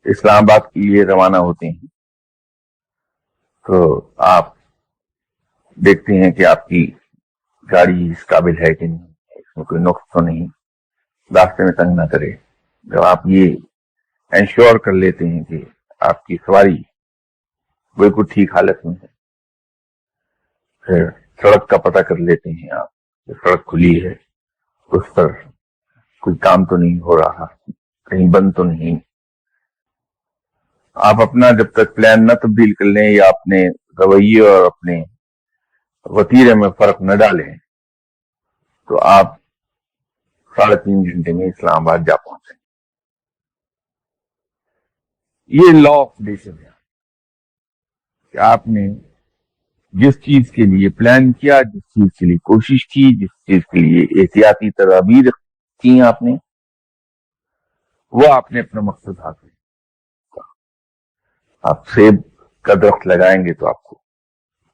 اسلام آباد کے لیے روانہ ہوتے ہیں تو آپ دیکھتے ہیں کہ آپ کی گاڑی اس قابل ہے کہ نہیں، اس میں کوئی نقص تو نہیں، راستے میں تنگ نہ کرے. جب آپ یہ انشور کر لیتے ہیں کہ آپ کی سواری بالکل ٹھیک حالت میں ہے، پھر سڑک کا پتہ کر لیتے ہیں آپ کہ سڑک کھلی ہے، اس پر کوئی کام تو نہیں ہو رہا، کہیں بند تو نہیں. آپ اپنا جب تک پلان نہ تبدیل کر لیں یا اپنے رویے اور اپنے وتیرے میں فرق نہ ڈالیں تو آپ 3.5 گھنٹے میں اسلام آباد جا پہنچیں. یہ لا آف نیچر ہے کہ آپ نے جس چیز کے لیے پلان کیا، جس چیز کے لیے کوشش کی، جس چیز کے لیے احتیاطی تدابیر کی آپ نے، وہ آپ نے اپنا مقصد حاصل کیا. آپ سیب کا درخت لگائیں گے تو آپ کو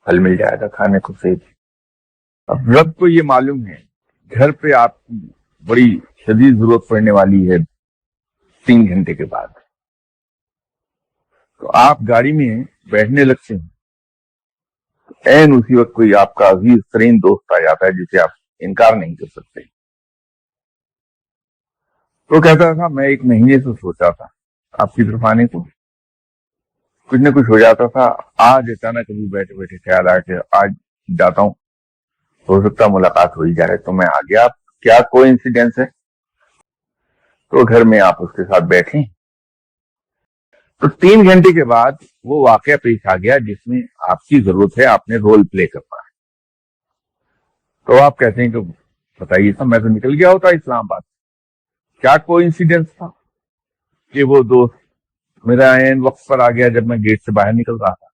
پھل مل جائے گا کھانے کو، سیب. اب رب کو یہ معلوم ہے گھر پہ آپ کی بڑی شدید ضرورت پڑنے والی ہے 3 گھنٹے کے بعد، تو آپ گاڑی میں بیٹھنے لگتے ہیں. این اسی وقت کوئی آپ کا عزیز ترین دوست آ جاتا ہے جسے آپ انکار نہیں کر سکتے. تو کہتا تھا میں 1 مہینے سے سوچا تھا آپ کی طرف آنے کو، کچھ نہ کچھ ہو جاتا تھا. آج اچانک کبھی بیٹھے بیٹھے خیال آیا کہ آج جاتا ہوں، ہو سکتا ملاقات ہو ہی جائے، تو میں آ گیا. کیا کوئی انسیڈنس ہے؟ تو گھر میں آپ اس کے ساتھ بیٹھیں تو 3 گھنٹے کے بعد وہ واقعہ پیش آ گیا جس میں آپ کی ضرورت ہے، آپ نے رول پلے کرنا ہے. تو آپ کہتے ہیں کہ بتائیے تھا، میں تو نکل گیا ہوتا اسلام آباد. کیا کوئی انسیڈنس تھا کہ وہ دوست میرا عین وقت پر آ گیا جب میں گیٹ سے باہر نکل رہا تھا؟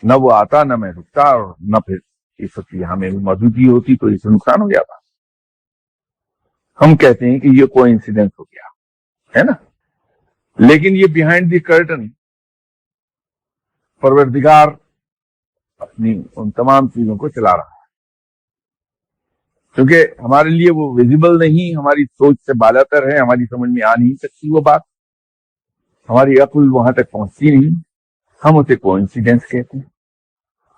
نہ وہ آتا، نہ میں رکتا، اور نہ پھر اس وقت یہاں میری موجودگی ہوتی تو اس سے نقصان ہو جاتا. ہم کہتے ہیں کہ یہ کوئی انسیڈنس ہو گیا ہے نا، لیکن یہ بیہائنڈ دی کرٹن پروردگار اپنی ان تمام چیزوں کو چلا رہا ہے، کیونکہ ہمارے لیے وہ ویزیبل نہیں، ہماری سوچ سے بالاتر ہے، ہماری سمجھ میں آ نہیں سکتی وہ بات، ہماری عقل وہاں تک پہنچتی نہیں، ہم اسے کوئنسیڈنس کہتے ہیں.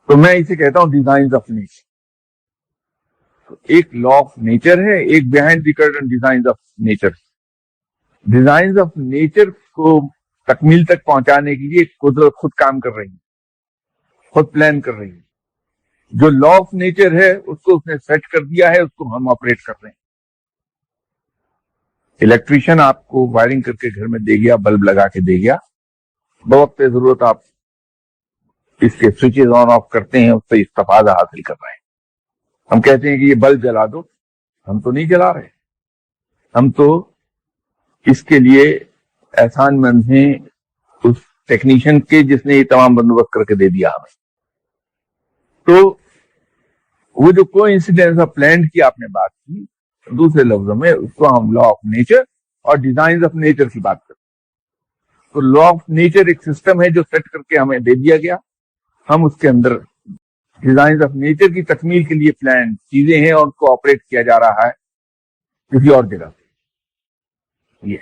تو میں اسے کہتا ہوں ڈیزائنز آف نیچر. ایک لا آف نیچر ہے، ایک behind the curtain designs of nature. Designs of nature کو تکمیل تک پہنچانے کے لیے قدرت خود کام کر رہی ہے، خود پلان کر رہی ہے. جو لا آف نیچر ہے اس کو اس نے سیٹ کر دیا ہے، اس کو ہم آپریٹ کر رہے ہیں. الیکٹریشین آپ کو وائرنگ کر کے گھر میں دے گیا، بلب لگا کے دے گیا، بوقت ضرورت آپ اس کے سوئچز آن آف کرتے ہیں، اس سے استفادہ حاصل کر رہے ہیں. ہم کہتے ہیں کہ یہ بلب جلا دو، ہم تو نہیں جلا رہے، ہم تو اس کے لیے احسان مند ہیں اس ٹیکنیشین کے جس نے یہ تمام بندوبست کر کے دے دیا ہمیں. تو وہ جو کوئی انسیڈنس آف پلانٹ کی آپ نے بات کی، دوسرے لفظوں میں اس کو ہم لا آف نیچر اور ڈیزائنز آف نیچر کی بات کرتے ہیں. تو لا آف نیچر ایک سسٹم ہے جو سیٹ کر کے ہمیں دے دیا گیا، ہم اس کے اندر ڈیزائنز آف نیچر کی تکمیل کے لیے پلان چیزیں ہیں اور ان کو آپریٹ کیا جا رہا ہے کسی اور جگہ سے. یہ